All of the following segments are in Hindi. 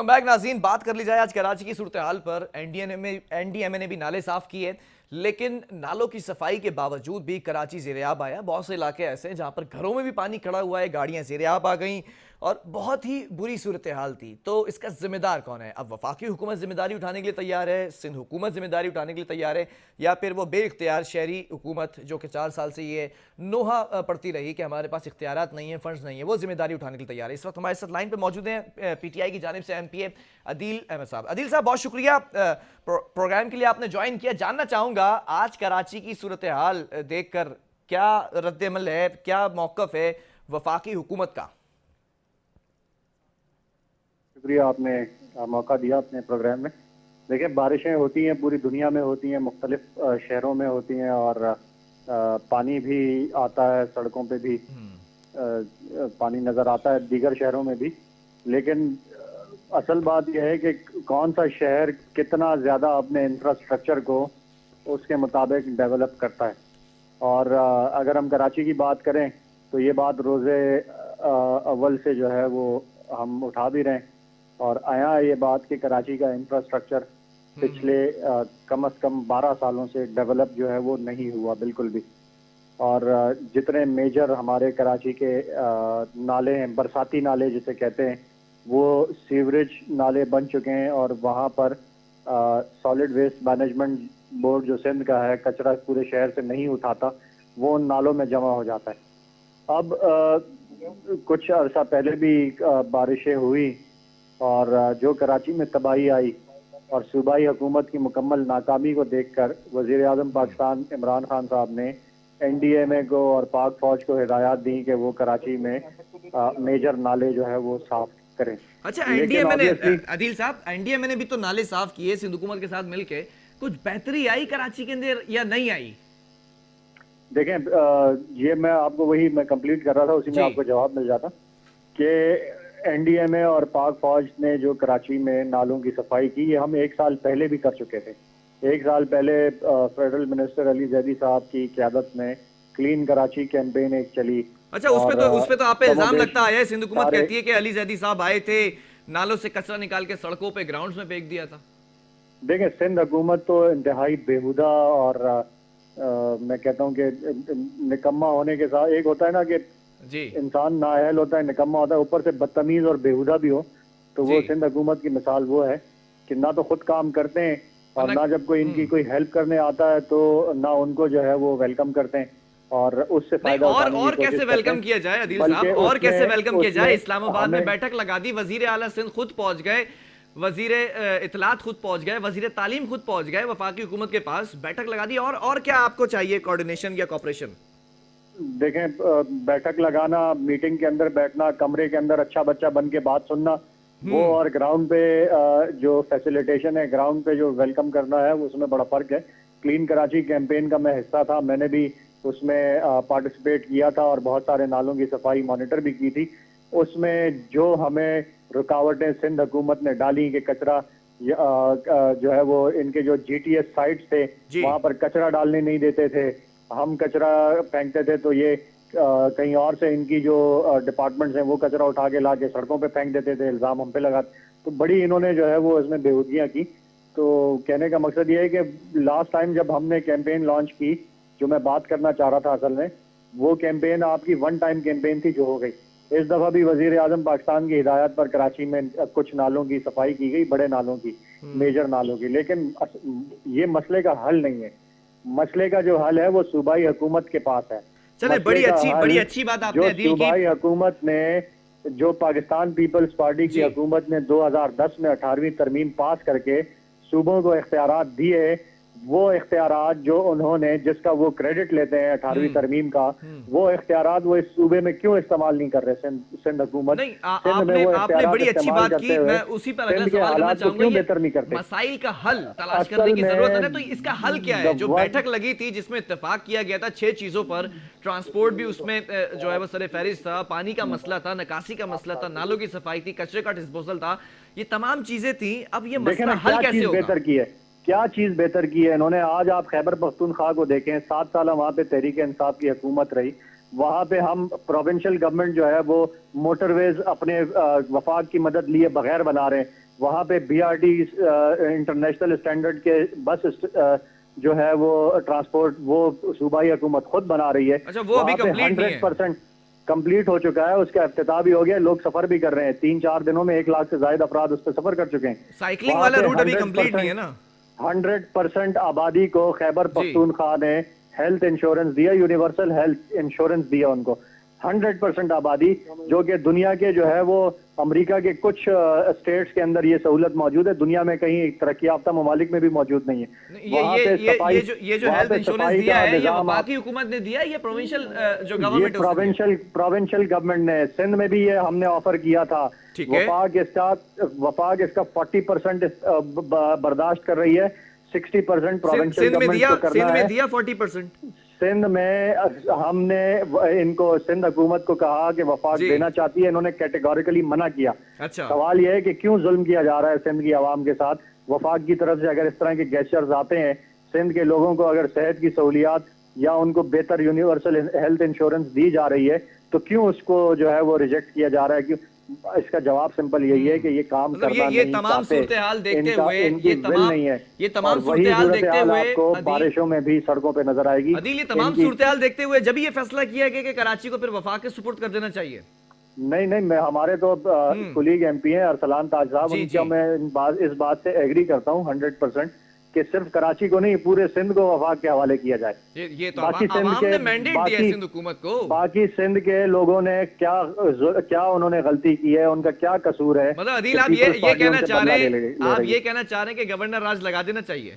वेलकम बैक नाज़रीन। बात कर ली जाए आज कराची की सूरत हाल पर। एनडीएमए ने भी नाले साफ किए, लेकिन नालों की सफाई के बावजूद भी कराची ज़ेरे-आब आया। बहुत से इलाके ऐसे हैं जहां पर घरों में भी पानी खड़ा हुआ है, गाड़ियां ज़ेरे-आब आ गई और बहुत ही बुरी सूरत हाल थी। तो इसका जिम्मेदार कौन है? अब वफाकी हुकूमत जिम्मेदारी उठाने के लिए तैयार है, सिंध हुकूमत जिम्मेदारी उठाने के लिए तैयार है, या फिर वो बेइख्तियार शहरी हुकूमत जो कि 4 साल से ये नोहा पड़ती रही कि हमारे पास इख्तियारात नहीं है, फंड्स नहीं है, वो जिम्मेदारी उठाने के लिए तैयार है। इस वक्त हमारे साथ लाइन पर मौजूद हैं पीटीआई की जानिब से एमपीए अदील अहमद साहब। अदील साहब, बहुत शुक्रिया प्रोग्राम के लिए आपने ज्वाइन किया। जानना चाहूंगा आज कराची की सूरत हाल देखकर क्या रद्द-ए-अमल है, क्या मौक़िफ़ है वफाकी हुकूमत का? शुक्रिया, आपने मौका दिया अपने प्रोग्राम में। देखिए, बारिशें होती हैं, पूरी दुनिया में होती हैं, मुख्तलिफ शहरों में होती हैं और पानी भी आता है, सड़कों पे भी पानी नज़र आता है, दीगर शहरों में भी। लेकिन असल बात यह है कि कौन सा शहर कितना ज़्यादा अपने इंफ्रास्ट्रक्चर को उसके मुताबिक डेवलप करता है। और अगर हम कराची की बात करें तो ये बात रोज़े अव्वल से जो है वो हम उठा भी रहे हैं और आया ये बात कि कराची का इंफ्रास्ट्रक्चर पिछले कम से कम 12 सालों से डेवलप जो है वो नहीं हुआ बिल्कुल भी। और जितने मेजर हमारे कराची के नाले हैं, बरसाती नाले जिसे कहते हैं, वो सीवरेज नाले बन चुके हैं और वहाँ पर सॉलिड वेस्ट मैनेजमेंट बोर्ड जो सिंध का है, कचरा पूरे शहर से नहीं उठाता, वो उन नालों में जमा हो जाता है। अब कुछ अर्सा पहले भी बारिशें हुई और जो कराची में तबाही आई और सूबाई हुकूमत की मुकम्मल नाकामी को देखकर वज़ीर आज़म पाकिस्तान इमरान खान साहब ने एनडीएमए को और पाक फौज को हिदायत दी कि वो कराची में मेजर नाले जो है वो साफ करें। अच्छा, एनडीएमए ने, अदील साहब, एनडीएमए ने भी तो नाले साफ किए सिंध हुकूमत के साथ मिलके, कुछ बेहतरी आई कराची के अंदर या नहीं आई? देखें, ये मैं कंप्लीट कर रहा था, उसी में आपको जवाब मिल जाता कि एनडीएमए और पाक फौज ने जो कराची में नालों की सफाई की, ये हम 1 साल पहले भी कर चुके थे। 1 साल पहले फेडरल मिनिस्टर अली जैदी साहब की क़यादत में क्लीन कराची कैंपेन एक चली। अच्छा, उस पे तो आप पे इल्जाम लगता है, सिंध हुकूमत कहती है कि अली जैदी साहब आए थे, नालों से कचरा निकाल के सड़कों पे, ग्राउंड्स में फेंक दिया था। देखें, सिंध हुकूमत तो इंतहाई बेहुदा और मैं कहता हूँ कि निकम्मा होने के साथ, एक होता है ना कि जी इंसान नाअहल होता है, निकम्मा होता है, ऊपर से बदतमीज और बेहुदा भी हो, तो वो सिंध हुकूमत की मिसाल वो है कि ना तो खुद काम करते हैं और ना जब कोई इनकी कोई हेल्प करने आता है तो ना उनको जो है वो वेलकम करते हैं और उससे फायदा और कैसे वेलकम किया जाए अदील साहब, और कैसे वेलकम किया जाए? इस्लामाबाद में बैठक लगा दी, वजीर आला सिंध खुद पहुंच गए, वजीर इत्तलात खुद पहुंच गए, वजीर तालीम खुद पहुंच गए वफाकी हुकूमत के पास, बैठक लगा दी। और क्या आपको चाहिए, कोऑर्डिनेशन या कॉपरेशन? देखें, बैठक लगाना, मीटिंग के अंदर बैठना, कमरे के अंदर अच्छा बच्चा बन के बात सुनना, वो और ग्राउंड पे जो फैसिलिटेशन है, ग्राउंड पे जो वेलकम करना है, उसमें बड़ा फर्क है। क्लीन कराची कैंपेन का मैं हिस्सा था, मैंने भी उसमें पार्टिसिपेट किया था और बहुत सारे नालों की सफाई मॉनिटर भी की थी। उसमें जो हमें रुकावटें सिंध हुकूमत ने डाली कि कचरा जो है वो इनके जो जीटीएस साइट्स थे वहाँ पर कचरा डालने नहीं देते थे, हम कचरा फेंकते थे तो ये कहीं और से इनकी जो डिपार्टमेंट्स हैं वो कचरा उठा के ला के सड़कों पे फेंक देते थे, इल्ज़ाम हम पे लगाते। तो बड़ी इन्होंने जो है वो इसमें बेहूदियाँ की। तो कहने का मकसद ये है कि लास्ट टाइम जब हमने कैंपेन लॉन्च की, जो मैं बात करना चाह रहा था असल में, वो कैंपेन आपकी 1 टाइम कैंपेन थी जो हो गई। इस दफ़ा भी वज़ीर आज़म पाकिस्तान की हिदायत पर कराची में कुछ नालों की सफाई की गई, बड़े नालों की, मेजर नालों की। लेकिन ये मसले का हल नहीं है। मसले का जो हल है वो सूबाई हुकूमत के पास है। चले, बड़ी अच्छी बात आपने अदील की। सूबाई हुकूमत ने, जो पाकिस्तान पीपल्स पार्टी की हुकूमत ने 2010 में 18वीं तरमीम पास करके सूबों को इख्तियारात दिए, वो इख्तियारात जो उन्होंने, जिसका वो क्रेडिट लेते हैं 18वीं तरमीम का, वो इख्तियारात वो इस सूबे में क्यों इस्तेमाल नहीं कर रहे सिंध हुकूमत? नहीं, आपने बड़ी अच्छी बात की, मैं उसी पर अगला सवाल करना चाहूंगा। बेहतर नहीं करते, मसाइल का हल तलाश करने की जरूरत है। तो इसका हल क्या है? जो बैठक लगी थी जिसमें इत्तेफाक किया गया था 6 चीजों पर, ट्रांसपोर्ट भी उसमें जो है वो सर-ए-फहरिस्त था, पानी का मसला था, निकासी का मसला था, नालों की सफाई थी, कचरे का डिस्पोजल था, ये तमाम चीजें थी। अब ये मसला हल कैसे होगा? बेहतर की है, क्या चीज बेहतर की है इन्होंने? आज आप खैबर पख्तूनख्वा को देखें, 7 साल वहाँ पे तहरीक इंसाफ की हुकूमत रही, वहाँ पे हम प्रोविंशियल गवर्नमेंट जो है वो मोटरवेज अपने वफाक की मदद लिए बगैर बना रहे हैं। वहाँ पे BRT इंटरनेशनल स्टैंडर्ड के बस जो है वो ट्रांसपोर्ट वो सूबाई हुकूमत खुद बना रही है। अच्छा, वो अभी कंप्लीट नहीं है? 100% कंप्लीट हो चुका है, उसका इफ्तिताह भी हो गया, लोग सफर भी कर रहे हैं। 3-4 दिनों में 1 लाख से ज्यादा अफराद उस पर सफर कर चुके हैं। साइकिलिंग वाला रूट अभी कंप्लीट नहीं है ना? 100% आबादी को खैबर पख्तूनख्वा ने हेल्थ इंश्योरेंस दिया, यूनिवर्सल हेल्थ इंश्योरेंस दिया उनको। 100% आबादी, जो कि दुनिया के जो है वो अमेरिका के कुछ स्टेट्स के अंदर ये सहूलत मौजूद है, दुनिया में कहीं तरक्की याफ्ता ममालिक में भी मौजूद नहीं है। ये जो हेल्थ इंश्योरेंस दिया है, ये वफाक की हुकूमत ने दिया है, ये प्रोविंशियल जो गवर्नमेंट है? प्रोविंशियल गवर्नमेंट ने, सिंध में भी ये हमने ऑफर किया था। वफाक इसका 40% बर्दाश्त कर रही है, 60% प्रोविंशियल गवर्नमेंट को करना है। सिंध में दिया 40%? सिंध में हमने इनको, सिंध हुकूमत को कहा कि वफाक देना चाहती है, इन्होंने कैटेगोरिकली मना किया। अच्छा। सवाल यह है कि क्यों जुल्म किया जा रहा है सिंध की आवाम के साथ? वफाक की तरफ से अगर इस तरह के गेस्चर्स आते हैं, सिंध के लोगों को अगर सेहत की सहूलियात या उनको बेहतर यूनिवर्सल हेल्थ इंश्योरेंस दी जा रही है, तो क्यों उसको जो है वो रिजेक्ट किया जा रहा है? क्यों? इसका जवाब सिंपल यही है कि ये काम करना ये तमाम सूरत-ए-हाल देखते हुए, ये तमाम सूरत-ए-हाल देखते हुए आपको बारिशों में भी सड़कों पे नजर आएगी। अदील, ये तमाम सूरत-ए-हाल देखते हुए जब ये फैसला किया गया कि कराची को फिर वफाक के सुपुर्द कर देना चाहिए? नहीं, हमारे तो कुलीग MP हैं अरसलान ताज साहब, उनका मैं इस बात से एग्री करता हूँ 100% कि सिर्फ कराची को नहीं, पूरे सिंध को वफाक के हवाले किया जाए। ये तो आवाम ने मैंडेट दिया है सिंध हुकूमत को। बाकी सिंध के लोगों ने क्या उन्होंने गलती की है, उनका क्या कसूर है? मतलब अदील, आप ये कहना चाह रहे हैं कि गवर्नर राज लगा देना चाहिए?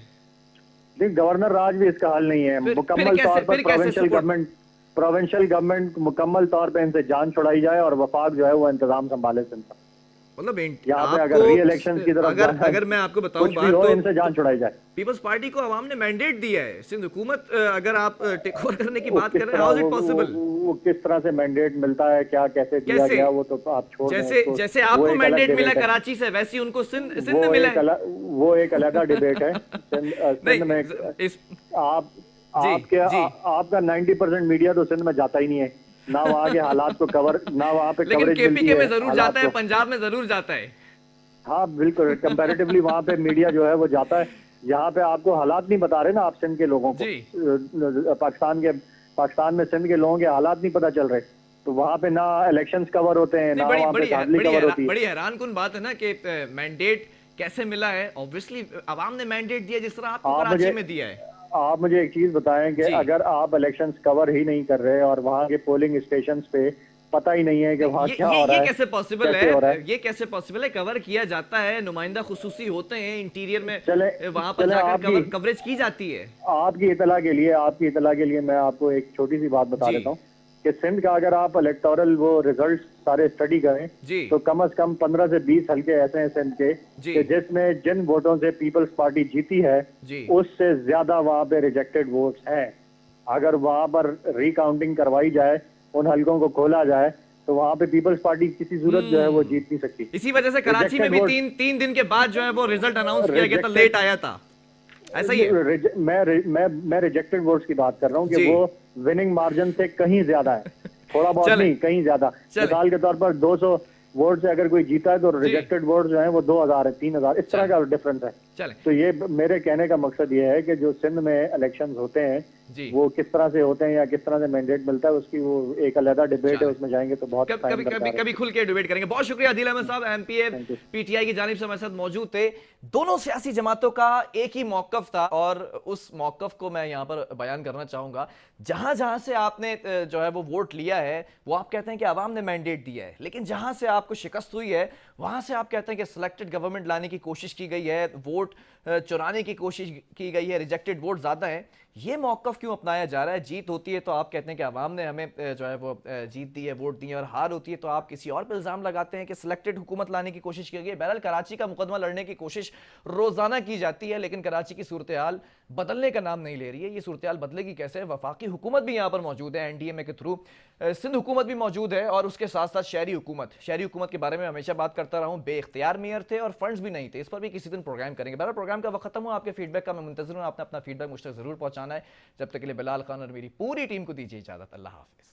गवर्नर राज भी इसका हल नहीं है। मुकम्मल तौर पर प्रोविंशियल गवर्नमेंट मुकम्मल तौर पर इनसे जान छुड़ाई जाए और वफाक जो है वो इंतजाम संभाले सिंध का। मतलब यहाँ पे अगर री-इलेक्शन की तरफ अगर मैं आपको बताऊं बात, तो इनसे जान छुड़ाई जाए। पीपल्स पार्टी को आवाम ने मैंडेट दिया है, सिंध हुकूमत अगर आप टेक ओवर करने की बात कर रहे हैं, हाउ इज इट पॉसिबल? वो किस तरह से मैंडेट मिलता है, क्या कैसे दिया गया, वो तो आप छोड़ दें। जैसे आपको मैंडेट मिला कराची से, वैसे उनको सिंध में मिला है। वो एक अलग डिबेट है। सिंध में आपका 90% मीडिया तो सिंध में जाता ही नहीं है, ना वहाँ के हालात को कवर, ना वहाँ पे लेकिन KPK में जरूर जाता है, पंजाब में जरूर जाता है। हाँ बिल्कुल, कंपैरेटिवली वहाँ पे मीडिया जो है वो जाता है। यहाँ पे आपको हालात नहीं बता रहे ना आप सिंध के लोगों को, पाकिस्तान में सिंध के लोगों के हालात नहीं पता चल रहे, तो वहाँ पे ना इलेक्शंस कवर होते हैं, ना वहाँ पे धांधली कवर होती है। बड़ी हैरानकुन बात है ना कि मैंडेट कैसे मिला है। ऑब्वियसली आवाम ने मैंडेट दिया, जिस तरह आपको कराची में दिया है। आप मुझे एक चीज बताएं कि अगर आप इलेक्शंस कवर ही नहीं कर रहे और वहाँ के पोलिंग स्टेशंस पे पता ही नहीं है कि वहाँ क्या हो रहा है, ये कैसे पॉसिबल है? ये कैसे पॉसिबल है? कवर किया जाता है, नुमाइंदा खुसूसी होते हैं इंटीरियर में, वहाँ पर जाकर कवरेज की जाती है। आपकी इतला के लिए मैं आपको एक छोटी सी बात बता देता हूँ कि सिंध का अगर आप इलेक्टोरल वो रिजल्ट सारे स्टडी करें तो कम से कम 15 से 20 हल्के ऐसे हैं सिंध के कि जिसमें जिन वोटों से पीपल्स पार्टी जीती है उससे ज्यादा वहाँ पे रिजेक्टेड वोट्स हैं। अगर वहाँ पर रिकाउंटिंग करवाई जाए, उन हल्कों को खोला जाए, तो वहाँ पे पीपल्स पार्टी किसी सूरत जो है वो जीत नहीं सकती। इसी वजह से कराची में भी तीन दिन के बाद जो है वो रिजल्ट अनाउंस किया गया था, लेट आया था, ऐसा ही है। मैं रिजेक्टेड वोट्स की बात कर रहा हूँ कि वो विनिंग मार्जिन से कहीं ज्यादा है, थोड़ा बहुत नहीं, कहीं ज्यादा। मिसाल के तौर पर 200 वोट से अगर कोई जीता है तो रिजेक्टेड वोट जो है वो 2000 है, 3000, इस तरह का डिफरेंस है। तो ये मेरे कहने का मकसद ये है कि जो सिंध में इलेक्शंस होते हैं वो किस तरह से होते हैं या किस तरह से मैंडेट मिलता है, उसकी वो एक अलग डिबेट है, उसमें जाएंगे तो बहुत कभी खुल के डिबेट करेंगे। बहुत शुक्रिया आदिल अहमद साहब, MPA PTI की जानिब से हमारे साथ मौजूद थे। दोनों सियासी जमातों का एक ही मौकफ था और उस मौकफ को मैं यहाँ पर बयान करना चाहूंगा। जहां जहां से आपने जो है वो वोट लिया है वो आप कहते हैं कि आवाम ने मैंडेट दिया है, लेकिन जहां से आपको शिकस्त हुई है वहां से आप कहते हैं कि सिलेक्टेड गवर्नमेंट लाने की कोशिश की गई है, वोट चुराने की कोशिश की गई है, रिजेक्टेड वोट ज्यादा है। ये मौकफ क्यों अपनाया जा रहा है? जीत होती है तो आप कहते हैं कि आवाम ने हमें जो है वो जीत दी है, वोट दिए, और हार होती है तो आप किसी और पर इल्जाम लगाते हैं कि सिलेक्टेड हुकूमत लाने की कोशिश की गई। बहरहाल कराची का मुकदमा लड़ने की कोशिश रोजाना की जाती है, लेकिन कराची की सूरत हाल बदलने का नाम नहीं ले रही है। ये सूरत हाल बदलेगी कैसे? वफाकी हुकूमत भी यहाँ पर मौजूद है, NDMA के थ्रू सिंध हुकूमत भी मौजूद है, और उसके साथ साथ शहरी हुकूमत के बारे में हमेशा बात करता रहा हूँ। बेइख्तियार मेयर थे और फंड्स भी नहीं थे, इस पर भी किसी दिन प्रोग्राम करेंगे। बहरहाल प्रोग्राम का वक्त खत्म हुआ, आपके फीडबैक का मैं मुंतज़िर हूँ, आपने अपना फीडबैक मुझ तक जरूर पहुंचाना है। जब तक के लिए बिलाल खान और मेरी पूरी टीम को दीजिए इजाजत। अल्लाह हाफिज़।